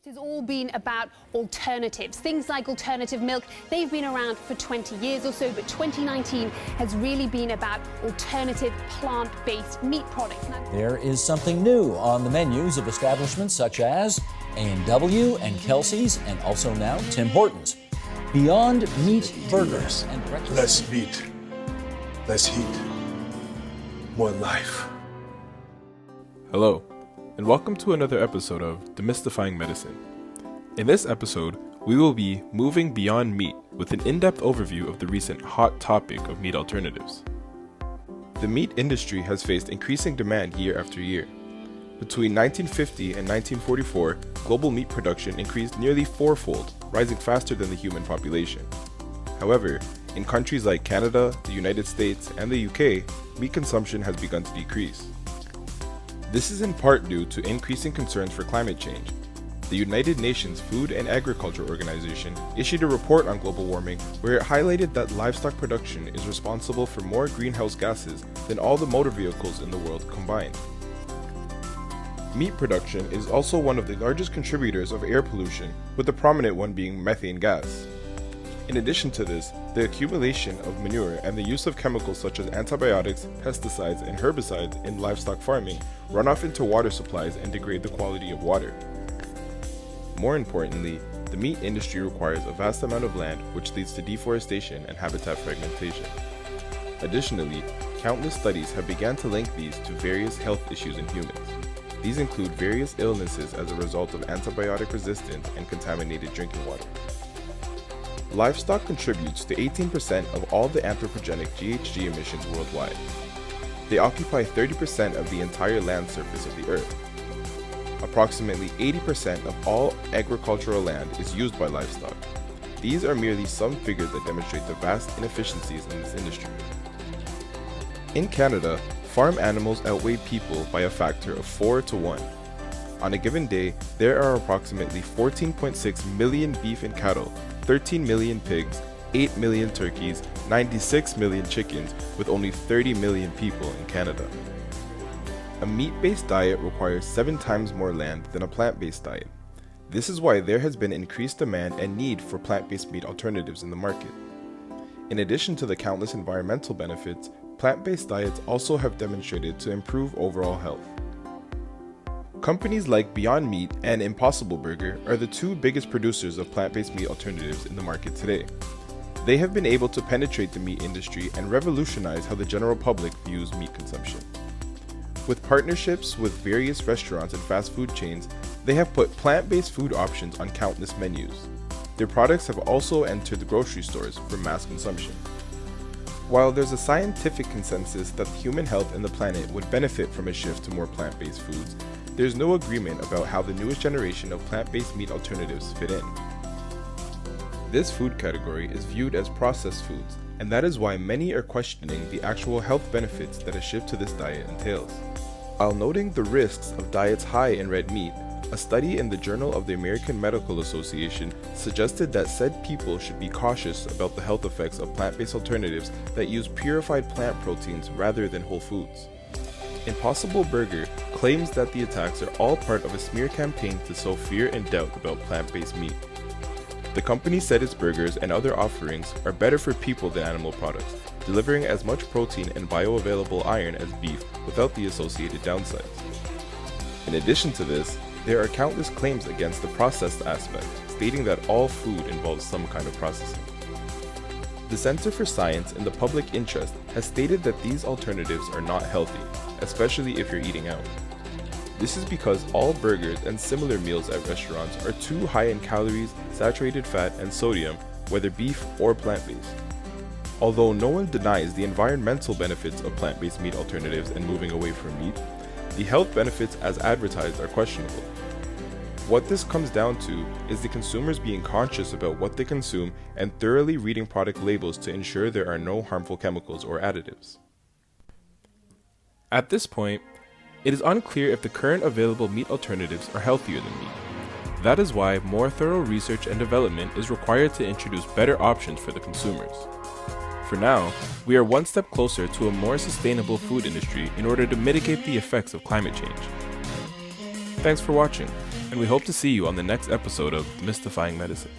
It's all been about alternatives. Things like alternative milk, they've been around for 20 years or so, but 2019 has really been about alternative plant-based meat products. There is something new on the menus of establishments such as A&W and Kelsey's, and also now Tim Hortons. Beyond Meat Burgers and breakfast. Less meat, less heat, more life. Hello, and welcome to another episode of Demystifying Medicine. In this episode, we will be moving beyond meat with an in-depth overview of the recent hot topic of meat alternatives. The meat industry has faced increasing demand year after year. Between 1950 and 1944, global meat production increased nearly fourfold, rising faster than the human population. However, in countries like Canada, the United States, and the UK, meat consumption has begun to decrease. This is in part due to increasing concerns for climate change. The United Nations Food and Agriculture Organization issued a report on global warming where it highlighted that livestock production is responsible for more greenhouse gases than all the motor vehicles in the world combined. Meat production is also one of the largest contributors of air pollution, with the prominent one being methane gas. In addition to this, the accumulation of manure and the use of chemicals such as antibiotics, pesticides, and herbicides in livestock farming run off into water supplies and degrade the quality of water. More importantly, the meat industry requires a vast amount of land, which leads to deforestation and habitat fragmentation. Additionally, countless studies have begun to link these to various health issues in humans. These include various illnesses as a result of antibiotic resistance and contaminated drinking water. Livestock contributes to 18% of all the anthropogenic GHG emissions worldwide. They occupy 30% of the entire land surface of the Earth. Approximately 80% of all agricultural land is used by livestock. These are merely some figures that demonstrate the vast inefficiencies in this industry. In Canada, farm animals outweigh people by a factor of 4 to 1. On a given day, there are approximately 14.6 million beef and cattle, 13 million pigs, 8 million turkeys, 96 million chickens, with only 30 million people in Canada. A meat-based diet requires 7 times more land than a plant-based diet. This is why there has been increased demand and need for plant-based meat alternatives in the market. In addition to the countless environmental benefits, plant-based diets also have demonstrated to improve overall health. Companies like Beyond Meat and Impossible Burger are the two biggest producers of plant-based meat alternatives in the market today. They have been able to penetrate the meat industry and revolutionize how the general public views meat consumption. With partnerships with various restaurants and fast food chains, they have put plant-based food options on countless menus. Their products have also entered the grocery stores for mass consumption. While there's a scientific consensus that human health and the planet would benefit from a shift to more plant-based foods, there's no agreement about how the newest generation of plant-based meat alternatives fit in. This food category is viewed as processed foods, and that is why many are questioning the actual health benefits that a shift to this diet entails. While noting the risks of diets high in red meat, a study in the Journal of the American Medical Association suggested that said people should be cautious about the health effects of plant-based alternatives that use purified plant proteins rather than whole foods. Impossible Burger claims that the attacks are all part of a smear campaign to sow fear and doubt about plant-based meat. The company said its burgers and other offerings are better for people than animal products, delivering as much protein and bioavailable iron as beef without the associated downsides. In addition to this, there are countless claims against the processed aspect, stating that all food involves some kind of processing. The Center for Science in the Public Interest has stated that these alternatives are not healthy, especially if you're eating out. This is because all burgers and similar meals at restaurants are too high in calories, saturated fat, and sodium, whether beef or plant-based. Although no one denies the environmental benefits of plant-based meat alternatives and moving away from meat, the health benefits as advertised are questionable. What this comes down to is the consumers being conscious about what they consume and thoroughly reading product labels to ensure there are no harmful chemicals or additives. At this point, it is unclear if the current available meat alternatives are healthier than meat. That is why more thorough research and development is required to introduce better options for the consumers. For now, we are one step closer to a more sustainable food industry in order to mitigate the effects of climate change. Thanks for watching. and we hope to see you on the next episode of Demystifying Medicine.